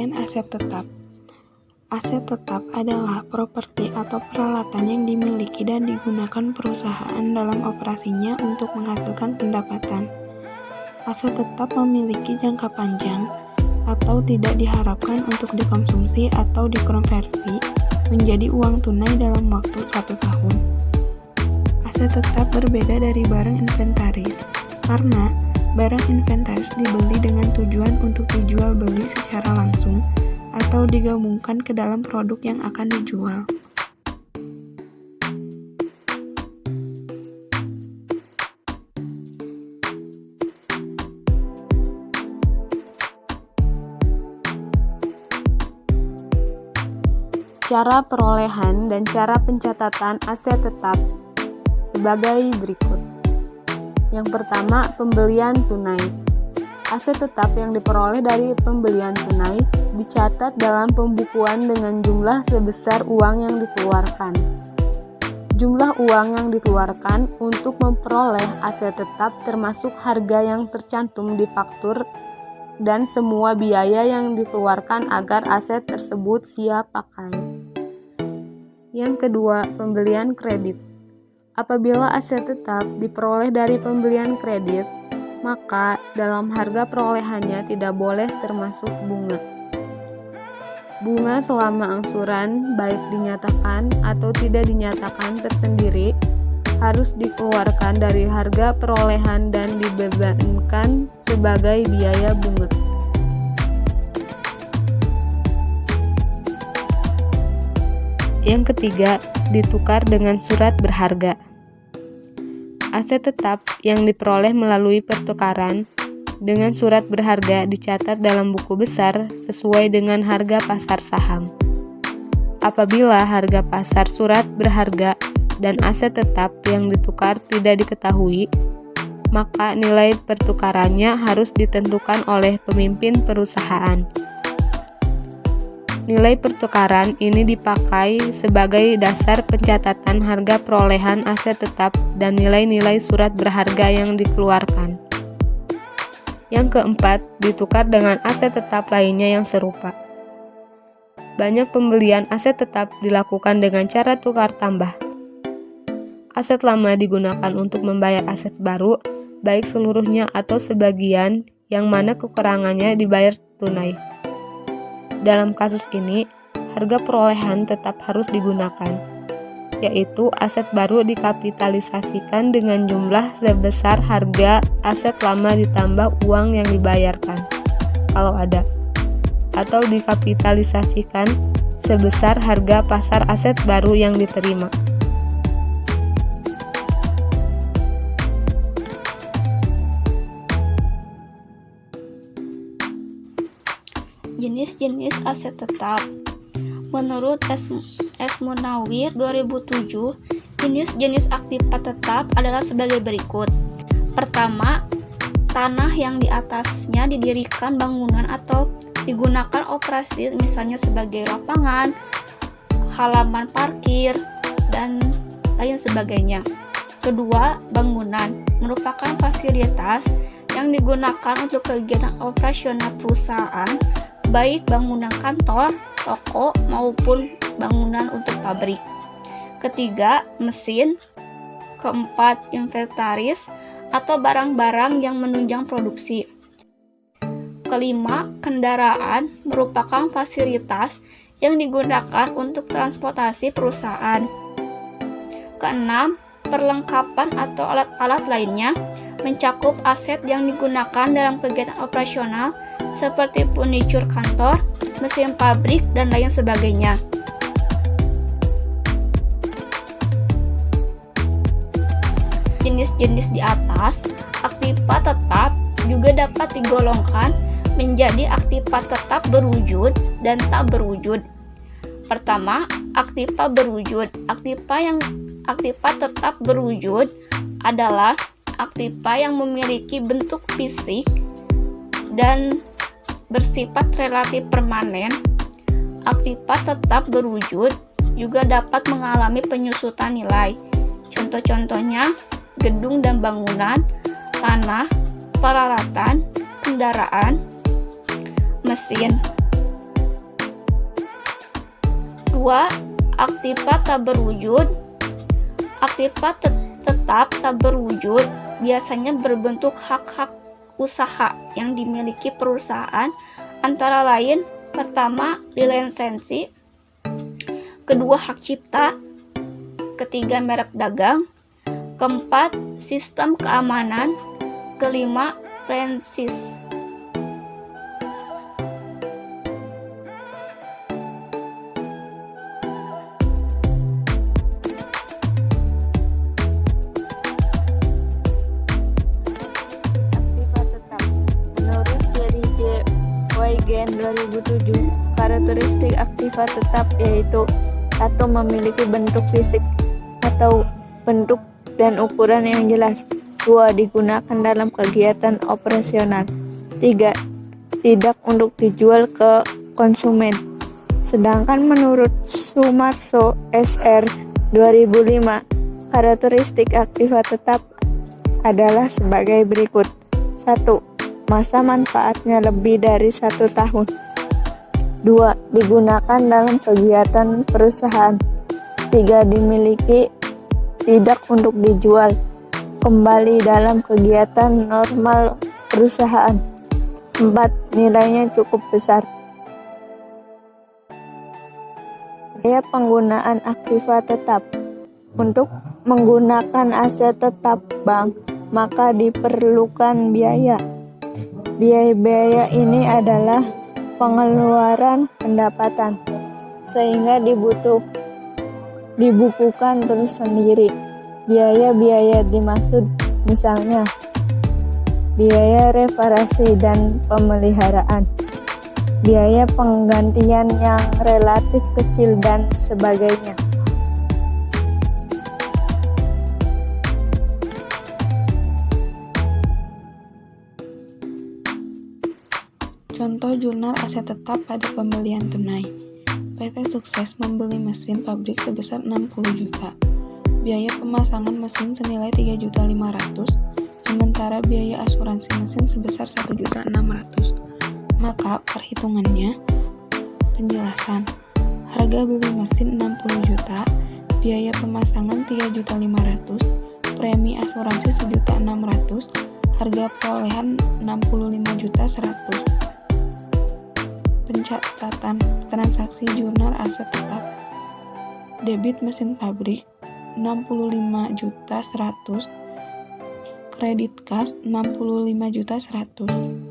pengertian aset tetap. Aset tetap adalah properti atau peralatan yang dimiliki dan digunakan perusahaan dalam operasinya untuk menghasilkan pendapatan. Aset tetap memiliki jangka panjang atau tidak diharapkan untuk dikonsumsi atau dikonversi menjadi uang tunai dalam waktu 1 tahun. Aset tetap berbeda dari barang inventaris karena barang inventaris dibeli dengan tujuan untuk dijual beli secara langsung atau digabungkan ke dalam produk yang akan dijual. Cara perolehan dan cara pencatatan aset tetap sebagai berikut. Yang pertama, pembelian tunai. Aset tetap yang diperoleh dari pembelian tunai dicatat dalam pembukuan dengan jumlah sebesar uang yang dikeluarkan. Jumlah uang yang dikeluarkan untuk memperoleh aset tetap termasuk harga yang tercantum di faktur dan semua biaya yang dikeluarkan agar aset tersebut siap pakai. Yang kedua, pembelian kredit. Apabila aset tetap diperoleh dari pembelian kredit, maka dalam harga perolehannya tidak boleh termasuk bunga. Bunga selama angsuran, baik dinyatakan atau tidak dinyatakan tersendiri, harus dikeluarkan dari harga perolehan dan dibebankan sebagai biaya bunga. Yang ketiga, ditukar dengan surat berharga. Aset tetap yang diperoleh melalui pertukaran dengan surat berharga dicatat dalam buku besar sesuai dengan harga pasar saham. Apabila harga pasar surat berharga dan aset tetap yang ditukar tidak diketahui, maka nilai pertukarannya harus ditentukan oleh pemimpin perusahaan. Nilai pertukaran ini dipakai sebagai dasar pencatatan harga perolehan aset tetap dan nilai-nilai surat berharga yang dikeluarkan. Yang keempat, ditukar dengan aset tetap lainnya yang serupa. Banyak pembelian aset tetap dilakukan dengan cara tukar tambah. Aset lama digunakan untuk membayar aset baru, baik seluruhnya atau sebagian, yang mana kekurangannya dibayar tunai. Dalam kasus ini, harga perolehan tetap harus digunakan, yaitu aset baru dikapitalisasikan dengan jumlah sebesar harga aset lama ditambah uang yang dibayarkan, kalau ada, atau dikapitalisasikan sebesar harga pasar aset baru yang diterima. Jenis-jenis aset tetap. Menurut S. Munawir 2007, jenis-jenis aktiva tetap adalah sebagai berikut. Pertama, tanah yang di atasnya didirikan bangunan atau digunakan operasi misalnya sebagai lapangan, halaman parkir, dan lain sebagainya. Kedua, bangunan merupakan fasilitas yang digunakan untuk kegiatan operasional perusahaan, baik bangunan kantor, toko, maupun bangunan untuk pabrik. Ketiga, mesin. Keempat, inventaris atau barang-barang yang menunjang produksi. Kelima, kendaraan merupakan fasilitas yang digunakan untuk transportasi perusahaan. Keenam, perlengkapan atau alat-alat lainnya mencakup aset yang digunakan dalam kegiatan operasional seperti furnitur kantor, mesin pabrik, dan lain sebagainya. Jenis-jenis di atas, aktiva tetap juga dapat digolongkan menjadi aktiva tetap berwujud dan tak berwujud. Pertama, aktiva berwujud. Aktiva tetap berwujud adalah aktiva yang memiliki bentuk fisik dan bersifat relatif permanen. Aktiva tetap berwujud juga dapat mengalami penyusutan nilai. Contoh-contohnya gedung dan bangunan, tanah, peralatan, kendaraan, mesin. Kedua, aktiva tak berwujud. Aktiva tetap tak berwujud biasanya berbentuk hak-hak usaha yang dimiliki perusahaan, antara lain: pertama, lisensi; kedua, hak cipta; ketiga, merek dagang; keempat, sistem keamanan; kelima, franchise. Aktiva tetap. Menurut Jerry J. Wygant 2007, karakteristik aktiva tetap yaitu: 1. Memiliki bentuk fisik atau bentuk dan ukuran yang jelas. 2. Digunakan dalam kegiatan operasional. 3. Tidak untuk dijual ke konsumen. Sedangkan menurut Sumarso SR 2005, karakteristik aktiva tetap adalah sebagai berikut. 1. Masa manfaatnya lebih dari 1 tahun. 2. Digunakan dalam kegiatan perusahaan. 3. Dimiliki, tidak untuk dijual kembali dalam kegiatan normal perusahaan. 4. Nilainya cukup besar. Biaya penggunaan aktiva tetap. Untuk menggunakan aset tetap bank, maka diperlukan biaya. Biaya-biaya ini adalah pengeluaran pendapatan, sehingga dibukukan terus sendiri. Biaya-biaya dimaksud misalnya biaya reparasi dan pemeliharaan, biaya penggantian yang relatif kecil, dan sebagainya. Contoh jurnal aset tetap pada pembelian tunai. PT Sukses membeli mesin pabrik sebesar 60 juta. Biaya pemasangan mesin senilai 3.500.000, sementara biaya asuransi mesin sebesar 1.600.000. Maka perhitungannya: penjelasan. Harga beli mesin 60 juta, biaya pemasangan 3.500.000, premi asuransi 1.600.000, harga perolehan 65.100.000. Pencatatan transaksi jurnal aset tetap. Debit mesin pabrik 65.100.000, kredit kas 65.100.000.